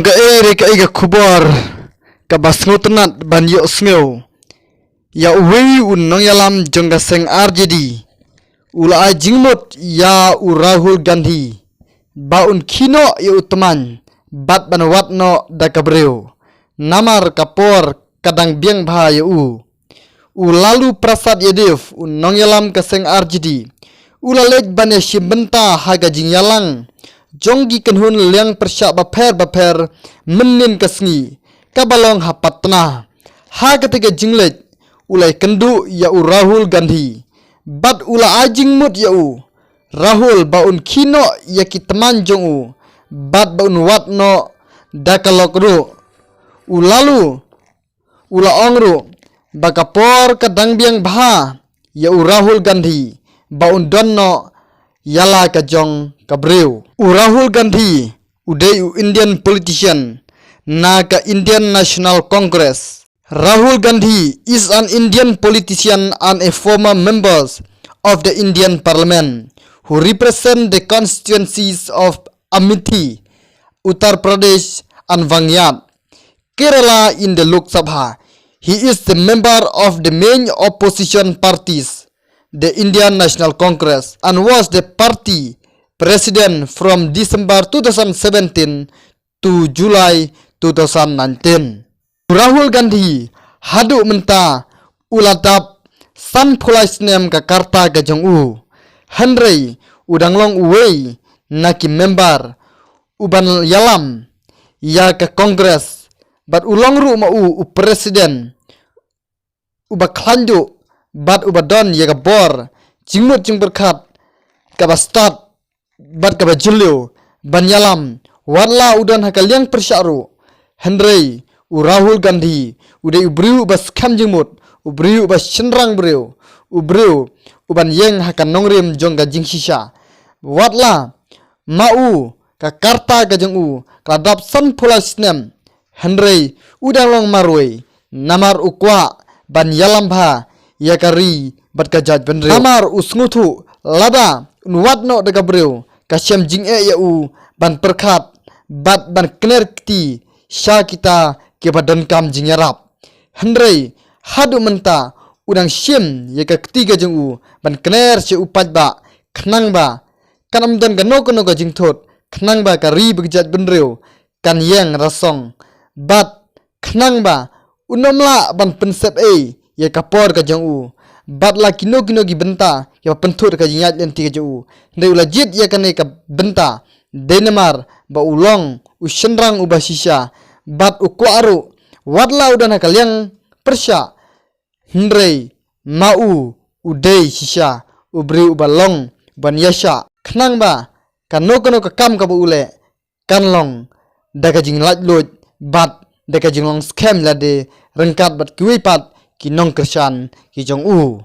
Jong ka ere ka iga kubor ka basngo tenat ban yo sngo ya uwei unong yalam jong ka seng RJD ula ai jingmot ya u Rahul Gandhi ba un kino ya utman bat ban watno da kabreu namar kapor kadang biang bha ya u lalu prasad yedev unong yalam ka seng RJD ula lej ban ya shimbenta haga jing yalang jonggi kenhun liang persyak baper menin kesngi kabalong hapatna ha ketiga jinglet ulai kendu ya u Rahul Gandhi bat ula ajing mut ya u Rahul baun kino ya ki teman jong u bat baun watno dakalok ru ulalu ula ongru bakapor kadang biang bha ya u Rahul Gandhi baun donno yala ka jong kabreu Rahul Gandhi udai Indian politician na ka Indian National Congress. Rahul Gandhi is an Indian politician and a former member of the Indian Parliament who represent the constituencies of Amethi, Uttar Pradesh and Vangiyat, Kerala in the Lok Sabha. He is the member of the main opposition parties, the Indian National Congress, and was the party president from December 2017 to July 2019. Rahul Gandhi hadu menta ulatap san phulai snem ka karta ka jong u Henry udanglong uwei naki member uban yalam ya ka Congress bat ulong ru ma u president uba klanju bat uba don ya ka bor jingmut jing berkat ka bastat bat ka bajulio banyalam warla udan hakaliang persyaru Henry u Rahul Gandhi udai ubriu bas kam jingmut ubriu bas chenrang briu ubriu uban yeng hakan nongrim jong ga jingsisa watla mau ka karta ga jong u kadap san phula snem Henry udang long marwe namar ukwa ban yalam bha yakari bat ka jaj benre namar usngutu lada unwatno daga breu kasyam jing ya u ban perkat bat ban knerkti sya kita ke badan kam jing yarap Henry hadu menta udang syem ya ka ketiga jeng u ban kner se upat ba khnang ba kanam dan gano kono ga jing thot khnang ba ka ri begjat benreu kan yang rasong bat khnang ba unomla ban pensep ya ka por ka jeng u bat la kino gi benta ya penthut ka jingat lenti ka ju ndai ula jit ya kane ka benta Denmark ba ulong ushenrang ubasisha bat ukwaru wadla udana kaliang persya Henry mau udai sisha ubri ubalong ban yasha khnang ba kano ka kam ka bu ule kanlong daga jing lat lot bat daga jing long scam lade rengkat bat kuipat kinong kersan ki jong u